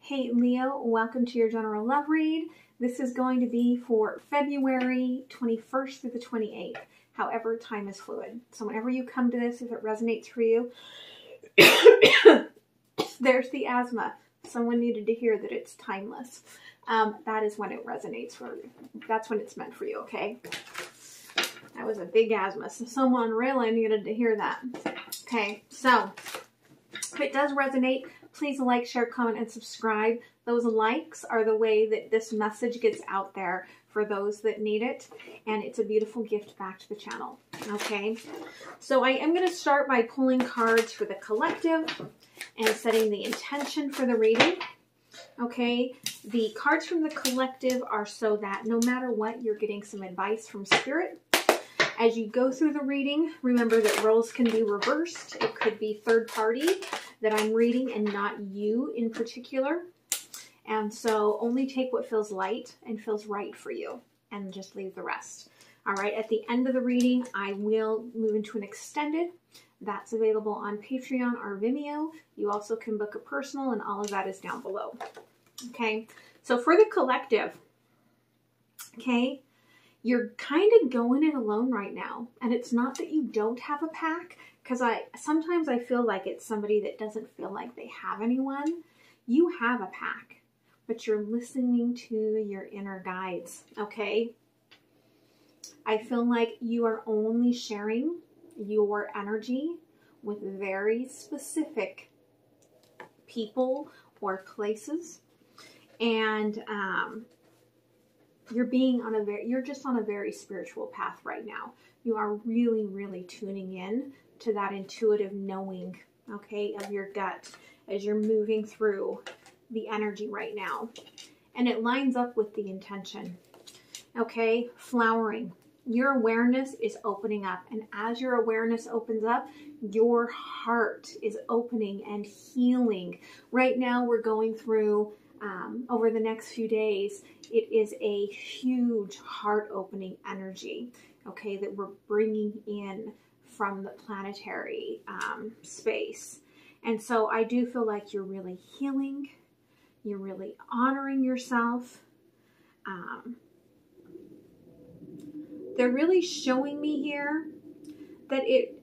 Hey Leo, welcome to your general love read. This is going to be for February 21st through the 28th. However, time is fluid. So whenever you come to this, if it resonates for you, there's the asthma. Someone needed to hear that it's timeless. That is when it resonates for you. That's when it's meant for you, okay? That was a big asthma. So someone really needed to hear that. Okay, so if it does resonate, please like, share, comment, and subscribe. Those likes are the way that this message gets out there for those that need it. And it's a beautiful gift back to the channel. Okay, so I am going to start by pulling cards for the collective and setting the intention for the reading. Okay, the cards from the collective are so that no matter what, you're getting some advice from Spirit. As you go through the reading, remember that roles can be reversed. It could be third party that I'm reading and not you in particular. And so only take what feels light and feels right for you and just leave the rest. All right, at the end of the reading, I will move into an extended. That's available on Patreon or Vimeo. You also can book a personal, and all of that is down below. Okay, so for the collective, okay, you're kind of going it alone right now. And it's not that you don't have a pack, because sometimes I feel like it's somebody that doesn't feel like they have anyone. You have a pack, but you're listening to your inner guides, okay? I feel like you are only sharing your energy with very specific people or places. And you're just on a very spiritual path right now. You are really, really tuning in to that intuitive knowing, okay, of your gut as you're moving through the energy right now. And it lines up with the intention, okay? Flowering. Your awareness is opening up. And as your awareness opens up, your heart is opening and healing. Right now, we're going through, over the next few days, it is a huge heart-opening energy, okay, that we're bringing in from the planetary space. And so I do feel like you're really healing. You're really honoring yourself. They're really showing me here that it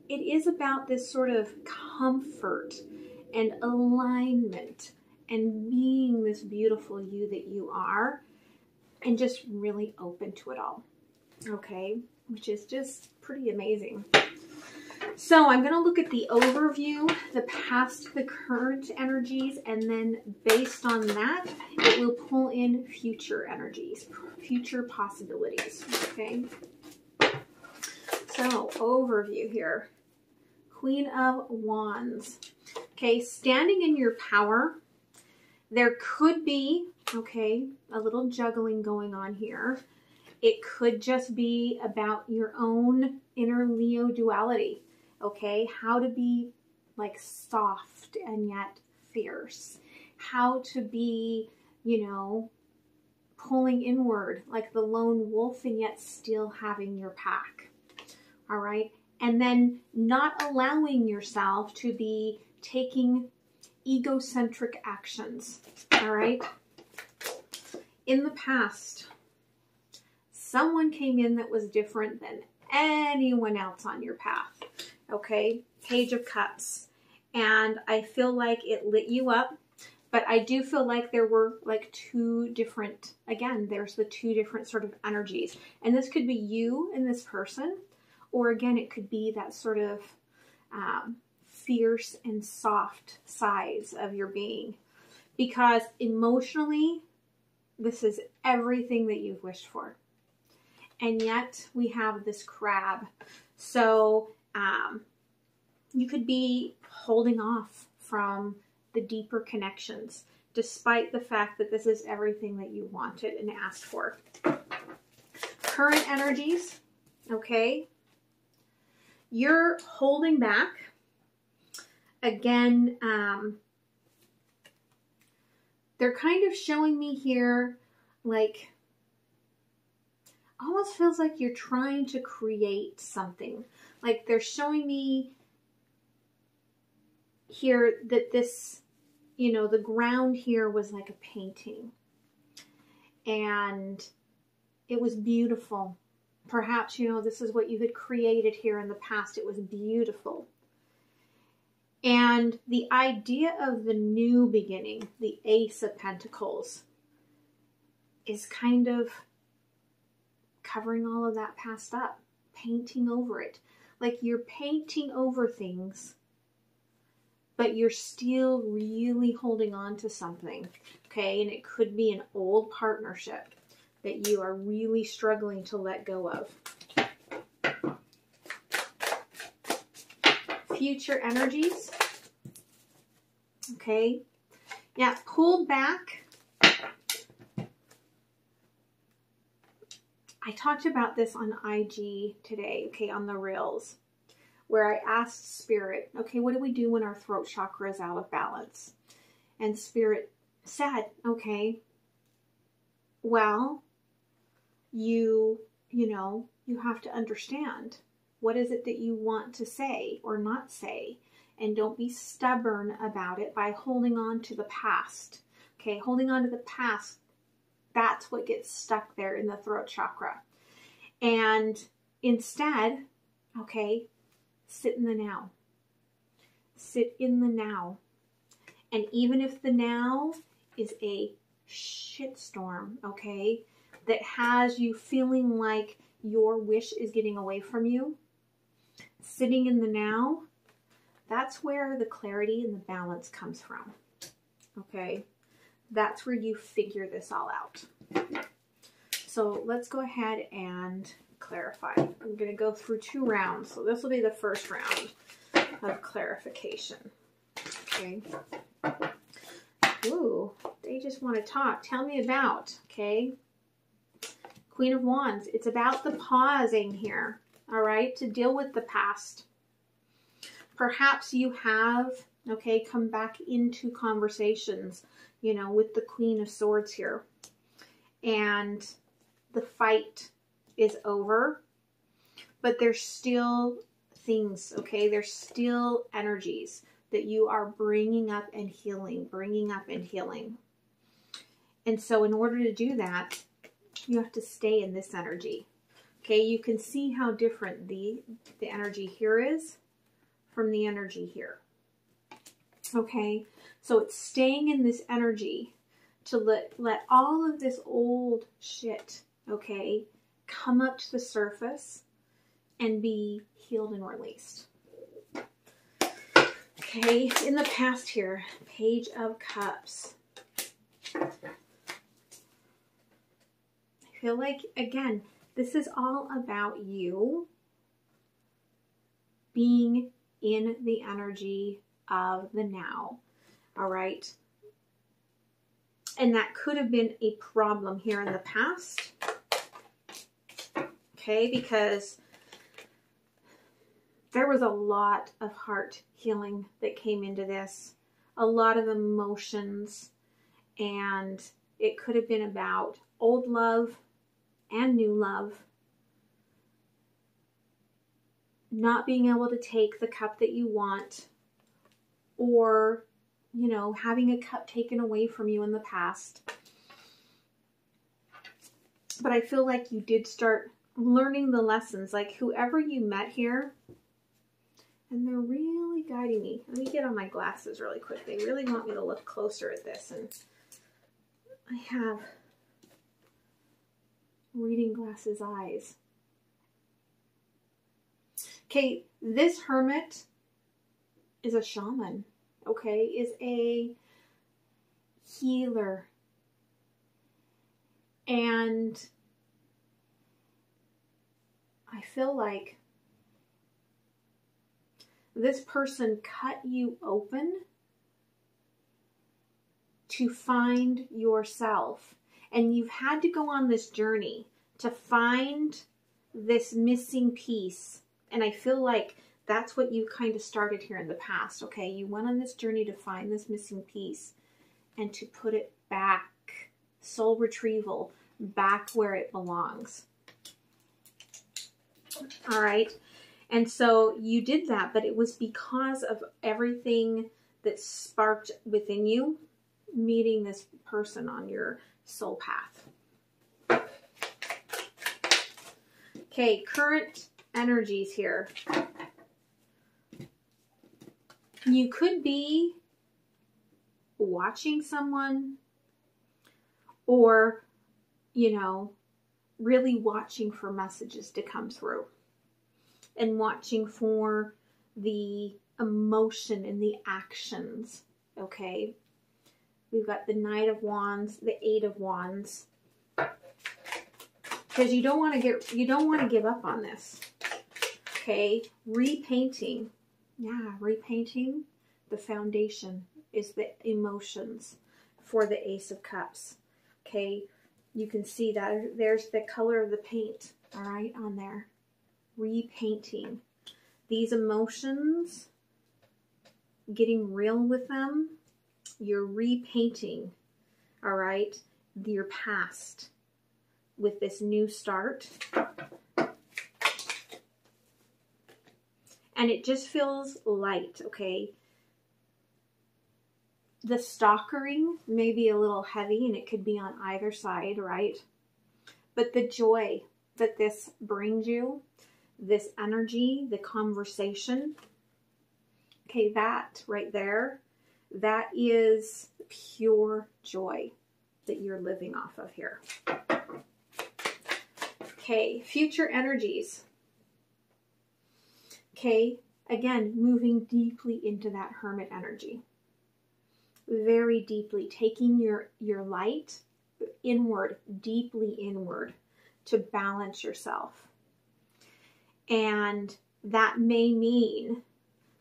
is about this sort of comfort and alignment and being this beautiful you that you are, and just really open to it all, okay? Which is just pretty amazing. So I'm going to look at the overview, the past, the current energies, and then based on that, it will pull in future energies, future possibilities, okay? So overview here. Queen of Wands. Okay, standing in your power. There could be, okay, a little juggling going on here. It could just be about your own inner Leo duality, okay? How to be like soft and yet fierce. How to be, you know, pulling inward like the lone wolf and yet still having your pack, all right? And then not allowing yourself to be taking egocentric actions, all right? In the past, someone came in that was different than anyone else on your path, okay? Page of Cups. And I feel like it lit you up, but I do feel like there were like two different, again, there's the two different sort of energies. And this could be you and this person, or again, it could be that sort of fierce and soft sides of your being, because emotionally this is everything that you've wished for, and yet we have this crab. So you could be holding off from the deeper connections despite the fact that this is everything that you wanted and asked for. Current energies, okay, you're holding back. Again, they're kind of showing me here, like, almost feels like you're trying to create something. Like they're showing me here that this you know, the ground here was like a painting. And it was beautiful. Perhaps, you know, this is what you had created here in the past. It was beautiful. And the idea of the new beginning, the Ace of Pentacles, is kind of covering all of that past up, painting over it. Like you're painting over things, but you're still really holding on to something, okay? And it could be an old partnership that you are really struggling to let go of. Future energies, okay? Yeah, pulled back. I talked about this on IG today, okay, on the Reels, where I asked Spirit, okay, what do we do when our throat chakra is out of balance? And Spirit said, okay, well, you know, you have to understand what is it that you want to say or not say, and don't be stubborn about it by holding on to the past. Okay, holding on to the past, that's what gets stuck there in the throat chakra. And instead, okay, sit in the now. Sit in the now. And even if the now is a shitstorm, okay, that has you feeling like your wish is getting away from you, sitting in the now, that's where the clarity and the balance comes from, okay? That's where you figure this all out. So let's go ahead and clarify. I'm going to go through 2 rounds. So this will be the first round of clarification, okay? Ooh, they just want to talk. Tell me about, okay? Queen of Wands. It's about the pausing here, all right, to deal with the past. Perhaps you have, okay, come back into conversations, you know, with the Queen of Swords here. And the fight is over, but there's still things, okay? There's still energies that you are bringing up and healing, And so in order to do that, you have to stay in this energy. Okay, you can see how different the energy here is from the energy here. Okay, so it's staying in this energy to let all of this old shit, okay, come up to the surface and be healed and released. Okay, in the past here, Page of Cups. I feel like, again, this is all about you being in the energy of the now, all right? And that could have been a problem here in the past, okay? Because there was a lot of heart healing that came into this, a lot of emotions, and it could have been about old love and new love, not being able to take the cup that you want, or, you know, having a cup taken away from you in the past. But I feel like you did start learning the lessons, like whoever you met here, and they're really guiding me. Let me get on my glasses really quick. They really want me to look closer at this, and I have reading glasses eyes. Okay, this Hermit is a shaman, okay, is a healer. And I feel like this person cut you open to find yourself. And you've had to go on this journey to find this missing piece. And I feel like that's what you kind of started here in the past, okay? You went on this journey to find this missing piece and to put it back, soul retrieval, back where it belongs. All right? And so you did that, but it was because of everything that's sparked within you meeting this person on your soul path. Okay, current energies here. You could be watching someone, or, you know, really watching for messages to come through and watching for the emotion and the actions. Okay, we've got the Knight of Wands, the Eight of Wands, because you don't want to give up on this. Okay, repainting. Yeah, repainting. The foundation is the emotions for the Ace of Cups. Okay, you can see that there's the color of the paint, all right, on there. Repainting. These emotions, getting real with them, you're repainting, all right, your past with this new start. And it just feels light, okay? The stalkering may be a little heavy, and it could be on either side, right? But the joy that this brings you, this energy, the conversation, okay, that right there, that is pure joy that you're living off of here. Okay, future energies. Okay, again, moving deeply into that Hermit energy. Very deeply, taking your light inward, deeply inward, to balance yourself. And that may mean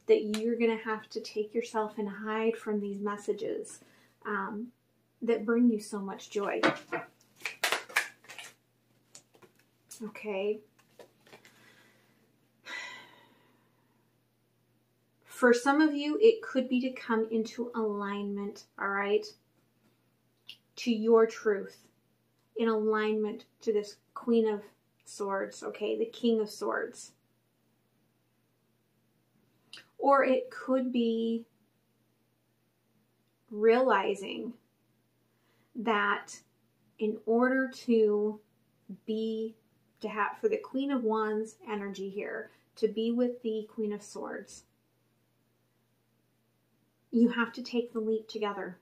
that you're going to have to take yourself and hide from these messages that bring you so much joy. Okay. For some of you, it could be to come into alignment, all right, to your truth, in alignment to this Queen of Swords, okay, the King of Swords. Or it could be realizing that in order to have, for the Queen of Wands energy here, to be with the Queen of Swords, you have to take the leap together.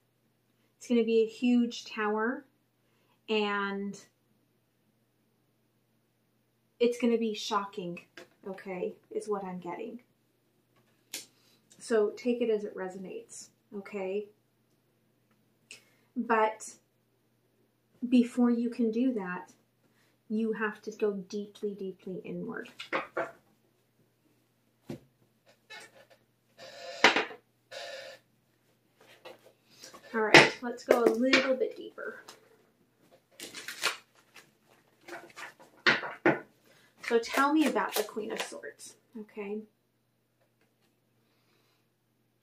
It's going to be a huge tower, and it's going to be shocking, okay, is what I'm getting. So take it as it resonates, okay? But before you can do that, you have to go deeply, deeply inward. All right, let's go a little bit deeper. So tell me about the Queen of Swords, okay?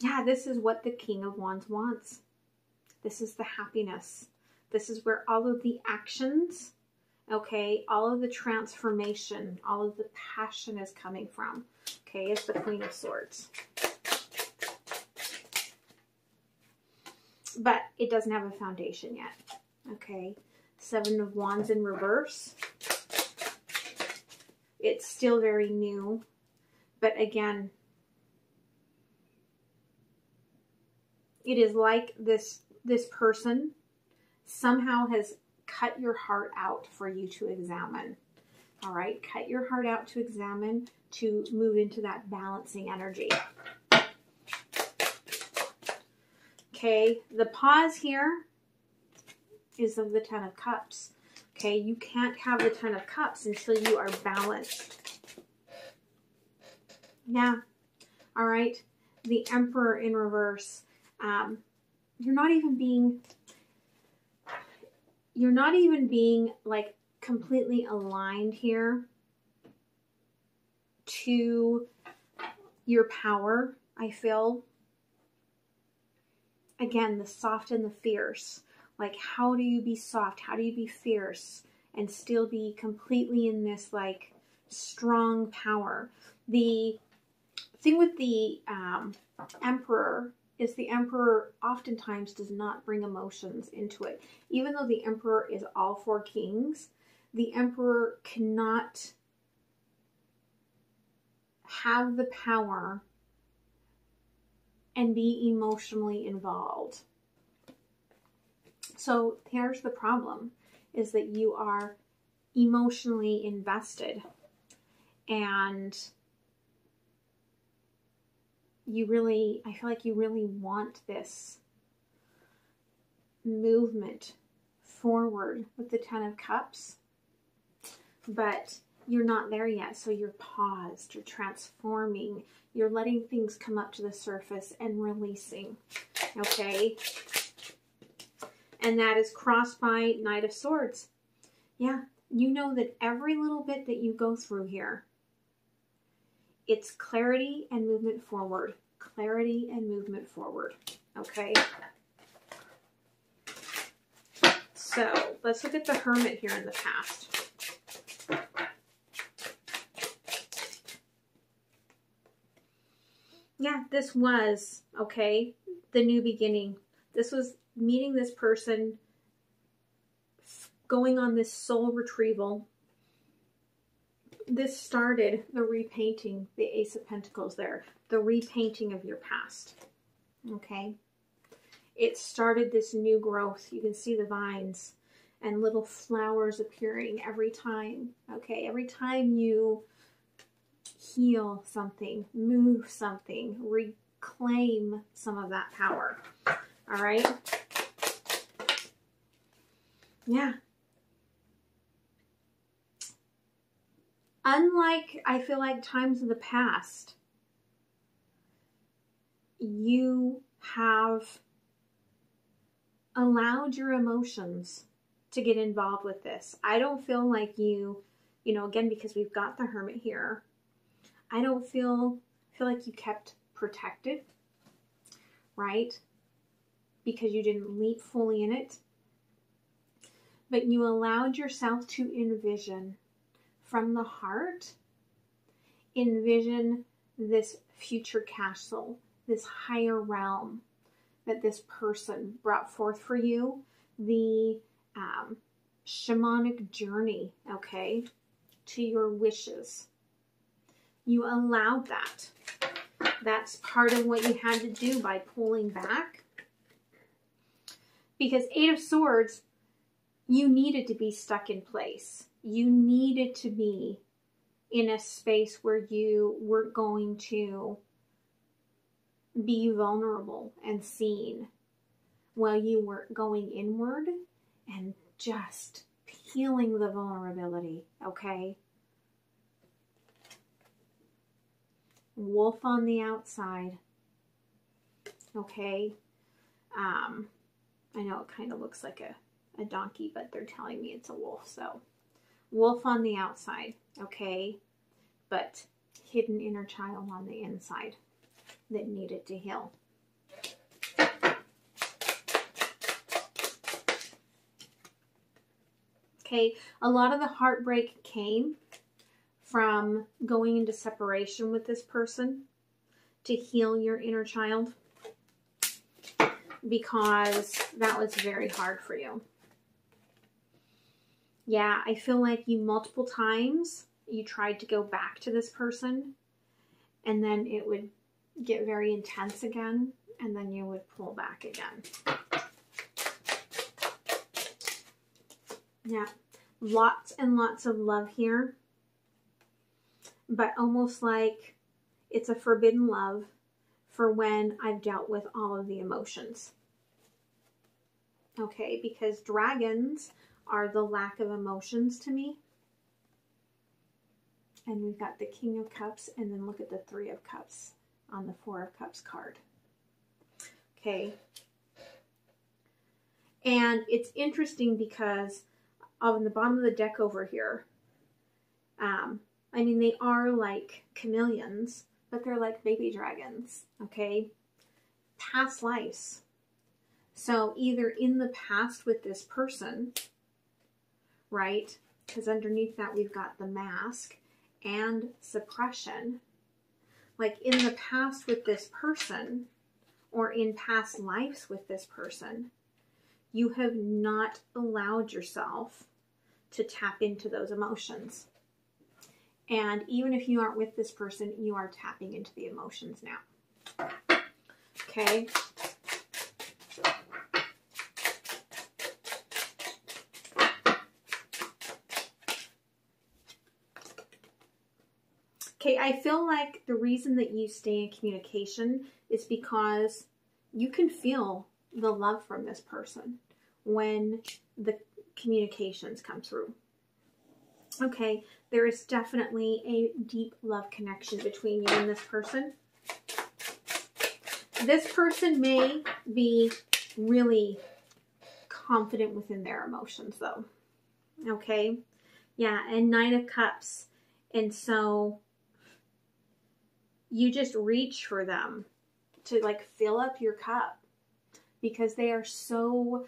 Yeah, this is what the King of Wands wants. This is the happiness. This is where all of the actions, okay, all of the transformation, all of the passion is coming from, okay, it's the Queen of Swords. But it doesn't have a foundation yet, okay? Seven of Wands in reverse. It's still very new, but again, it is like this person somehow has cut your heart out for you to examine. All right, cut your heart out to examine, to move into that balancing energy. Okay, the pause here is of the Ten of Cups. Okay, you can't have the Ten of Cups until you are balanced. Yeah, all right. The Emperor in reverse. You're not even being like completely aligned here to your power, I feel. Again, the soft and the fierce. Like, how do you be soft? How do you be fierce and still be completely in this like strong power? The thing with the Emperor is the Emperor oftentimes does not bring emotions into it. Even though the Emperor is all 4 kings, the Emperor cannot have the power and be emotionally involved. So here's the problem, is that you are emotionally invested, and I feel like you really want this movement forward with the 10 of Cups, but you're not there yet. So you're paused, you're transforming, you're letting things come up to the surface and releasing, okay? And that is crossed by Knight of Swords. Yeah, you know that every little bit that you go through here, it's clarity and movement forward. Clarity and movement forward, okay? So let's look at the Hermit here in the past. Yeah, this was, okay, the new beginning. This was meeting this person, going on this soul retrieval. This started the repainting, the Ace of Pentacles there, the repainting of your past, okay? It started this new growth. You can see the vines and little flowers appearing every time, okay? Every time you heal something, move something, reclaim some of that power, all right? Yeah. Unlike, I feel like, times of the past, you have allowed your emotions to get involved with this. I don't feel like you know, again, because we've got the Hermit here, I don't feel like you kept protected, right? Because you didn't leap fully in it. But you allowed yourself to envision from the heart, envision this future castle, this higher realm that this person brought forth for you, the shamanic journey, okay, to your wishes. You allowed that. That's part of what you had to do by pulling back. Because 8 of Swords, you needed to be stuck in place. You needed to be in a space where you weren't going to be vulnerable and seen, while you were going inward and just peeling the vulnerability, okay? Wolf on the outside, okay? I know it kind of looks like a donkey, but they're telling me it's a wolf, so wolf on the outside, okay? But hidden inner child on the inside that needed to heal. Okay, a lot of the heartbreak came from going into separation with this person to heal your inner child, because that was very hard for you. Yeah, I feel like you multiple times, you tried to go back to this person, and then it would get very intense again, and then you would pull back again. Yeah, lots and lots of love here, but almost like it's a forbidden love for when I've dealt with all of the emotions. Okay, because dragons are the lack of emotions to me. And we've got the King of Cups, and then look at the 3 of Cups on the 4 of Cups card. Okay. And it's interesting because on the bottom of the deck over here, I mean, they are like chameleons, but they're like baby dragons, okay? Past lives. So either in the past with this person, right? Because underneath that we've got the mask and suppression. Like in the past with this person, or in past lives with this person, you have not allowed yourself to tap into those emotions. And even if you aren't with this person, you are tapping into the emotions now. Okay. Okay, I feel like the reason that you stay in communication is because you can feel the love from this person when the communications come through. Okay, there is definitely a deep love connection between you and this person. This person may be really confident within their emotions though. Okay, yeah, and 9 of Cups. And so you just reach for them to like fill up your cup because they are so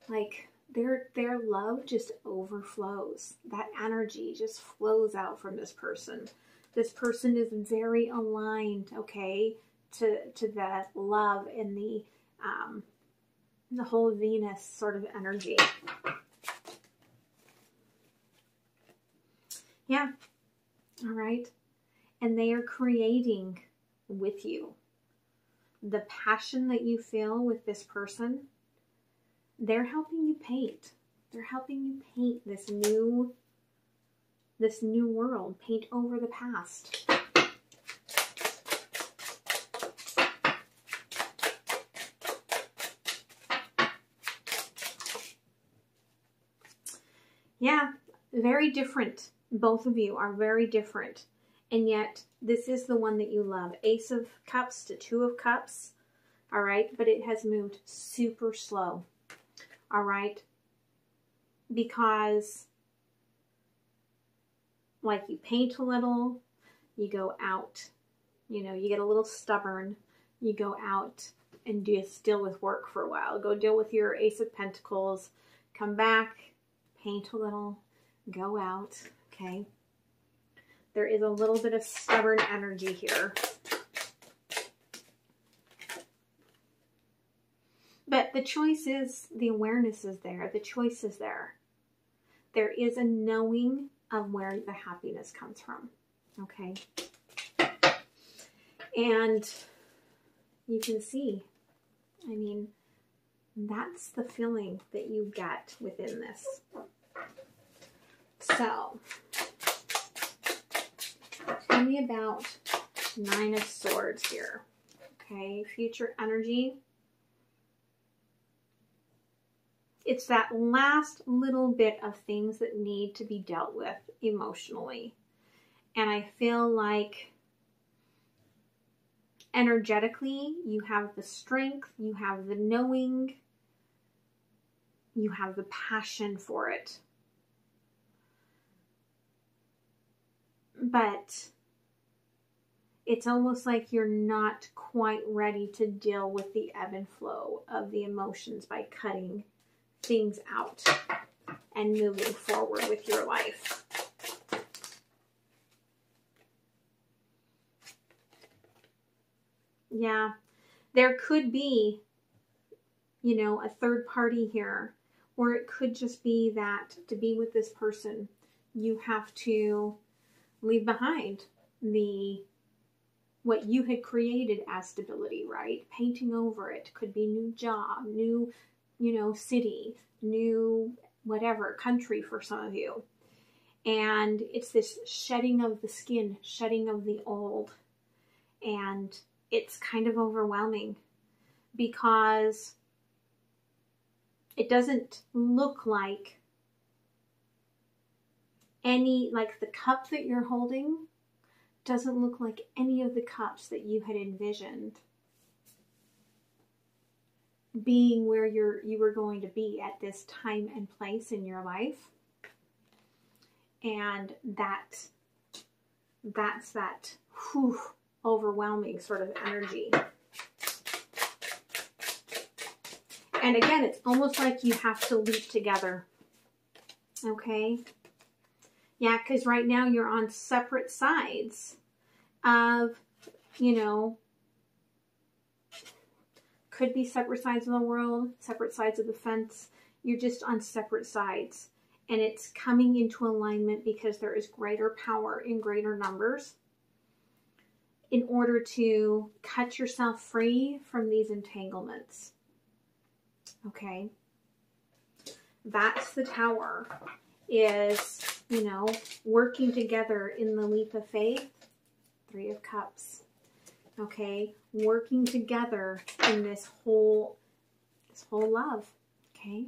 like their love just overflows. That energy just flows out from this person. This person is very aligned, okay, to the love and the whole Venus sort of energy. Yeah. All right. And they are creating with you. The passion that you feel with this person, they're helping you paint. They're helping you paint this new world. Paint over the past. Yeah, very different. Both of you are very different. And yet, this is the one that you love. Ace of Cups to 2 of Cups. All right. But it has moved super slow. All right. Because, like, you paint a little, you go out, you know, you get a little stubborn, you go out and just deal with work for a while. Go deal with your Ace of Pentacles, come back, paint a little, go out, okay? There is a little bit of stubborn energy here. But the choice is, the awareness is there. The choice is there. There is a knowing of where the happiness comes from. Okay. And you can see, I mean, that's the feeling that you get within this. So, tell me about 9 of Swords here. Okay, future energy. It's that last little bit of things that need to be dealt with emotionally. And I feel like energetically, you have the strength, you have the knowing, you have the passion for it. But it's almost like you're not quite ready to deal with the ebb and flow of the emotions by cutting things out and moving forward with your life. Yeah, there could be, you know, a third party here, or it could just be that to be with this person, you have to leave behind what you had created as stability, right? Painting over it. Could be new job, new, you know, city, new whatever, country for some of you. And it's this shedding of the skin, shedding of the old. And it's kind of overwhelming because it doesn't look like any, like the cup that you're holding doesn't look like any of the cups that you had envisioned being where you were going to be at this time and place in your life. And that's that overwhelming sort of energy. And again, it's almost like you have to leap together. Okay? Yeah, because right now you're on separate sides of, you know, could be separate sides of the world, separate sides of the fence. You're just on separate sides. And it's coming into alignment because there is greater power in greater numbers in order to cut yourself free from these entanglements. Okay? That's the Tower, is, you know, working together in the leap of faith. 3 of Cups. Okay? Working together in this whole love. Okay?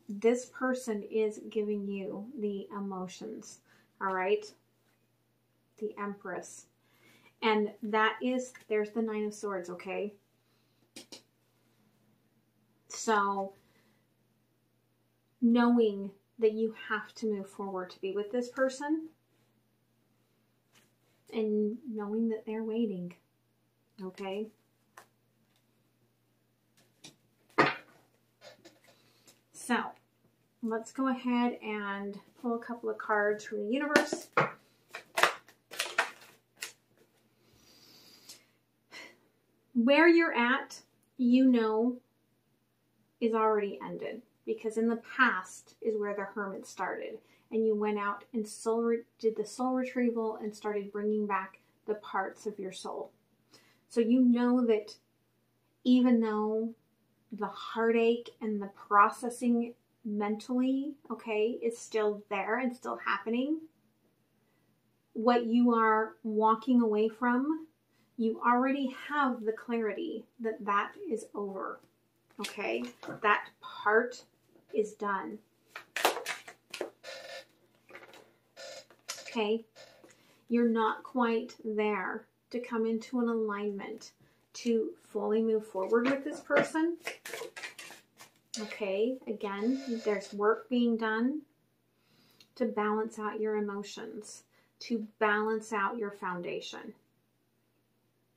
This person is giving you the emotions, all right? The Empress. And that is, there's the 9 of Swords, okay? So, knowing that you have to move forward to be with this person, and knowing that they're waiting, okay? So, let's go ahead and pull a couple of cards from the universe. Where you're at, you know, is already ended. Because in the past is where the Hermit started. And you went out and did the soul retrieval and started bringing back the parts of your soul. So you know that even though the heartache and the processing mentally, okay, is still there and still happening, what you are walking away from, you already have the clarity that that is over, okay? That part is done. Okay? You're not quite there to come into an alignment to fully move forward with this person. Okay? Again, there's work being done to balance out your emotions, to balance out your foundation.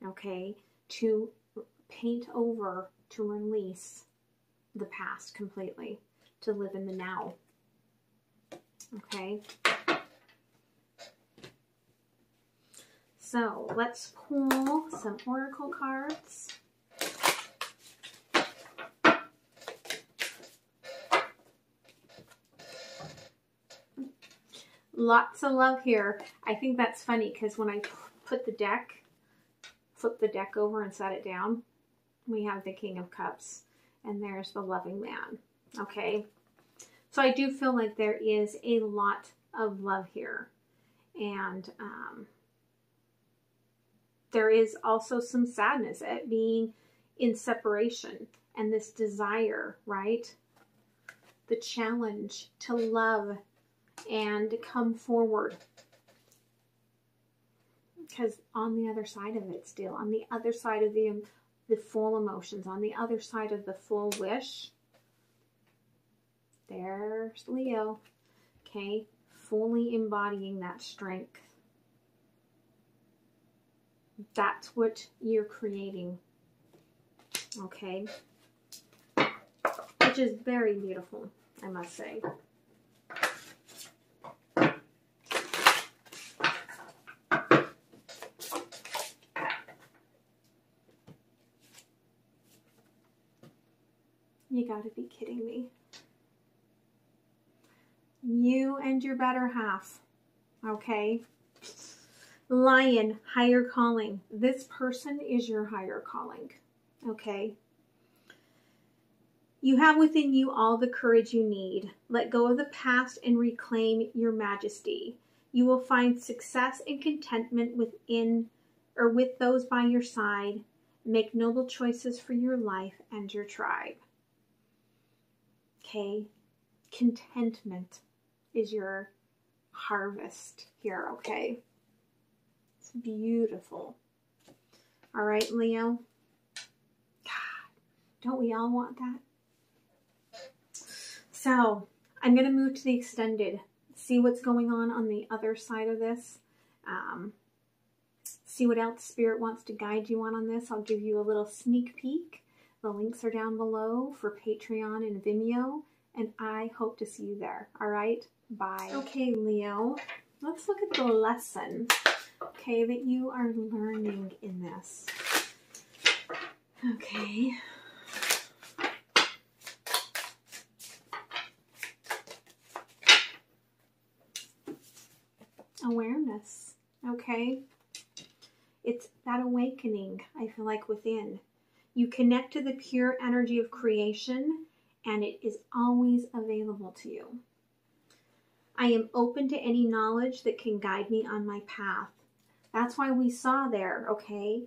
Okay? To paint over, to release the past completely, to live in the now. Okay? So let's pull some oracle cards. Lots of love here. I think that's funny because when I flipped the deck over and set it down, we have the King of Cups and there's the loving man. Okay. So I do feel like there is a lot of love here. And there is also some sadness at being in separation and this desire, right? The challenge to love and to come forward. Because on the other side of it still, on the other side of the full emotions, on the other side of the full wish, there's Leo, okay? Fully embodying that strength. That's what you're creating, okay? Which is very beautiful, I must say. You gotta be kidding me. You and your better half, okay? Lion, higher calling. This person is your higher calling, okay? You have within you all the courage you need. Let go of the past and reclaim your majesty. You will find success and contentment within or with those by your side. Make noble choices for your life and your tribe. Okay? Contentment is your harvest here, okay? It's beautiful. All right, Leo? God, don't we all want that? So, I'm going to move to the extended. See what's going on the other side of this. See what else Spirit wants to guide you on this. I'll give you a little sneak peek. The links are down below for Patreon and Vimeo. And I hope to see you there. All right? Bye. Okay, Leo. Let's look at the lesson, okay, that you are learning in this. Okay. Awareness. Okay. It's that awakening, I feel like, within. You connect to the pure energy of creation, and it is always available to you. I am open to any knowledge that can guide me on my path. That's why we saw there, okay?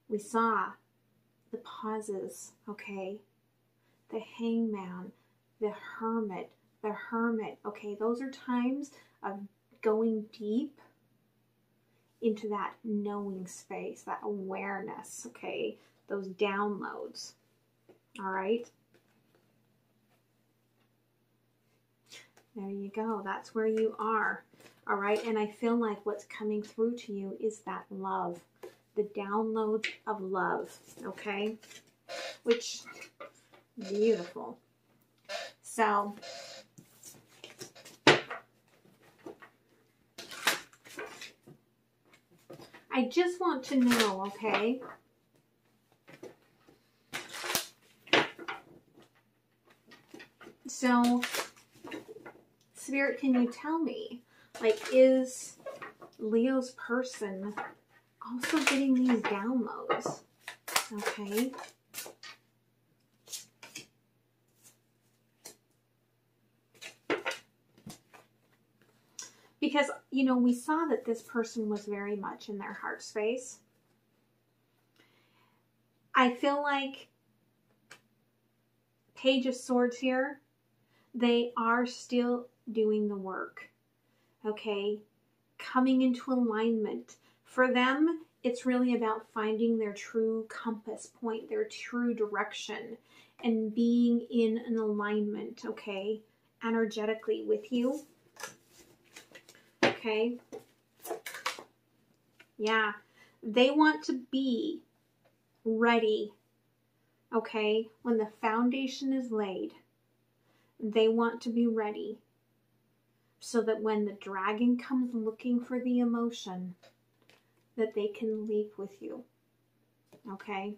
We saw the pauses, okay? The hangman, the hermit, okay? Those are times of going deep into that knowing space, that awareness, okay? Those downloads, all right? There you go. That's where you are, all right? And I feel like what's coming through to you is that love, the download of love, okay? Which, beautiful. So, I just want to know, okay? So, Spirit, can you tell me, like, is Leo's person also getting these downloads? Okay. Because, you know, we saw that this person was very much in their heart space. I feel like Page of Swords here, they are still doing the work, okay? Coming into alignment. For them, it's really about finding their true compass point, their true direction, and being in an alignment, okay? Energetically with you. Okay? Yeah. They want to be ready, okay? When the foundation is laid, they want to be ready so that when the dragon comes looking for the emotion, that they can leap with you, okay?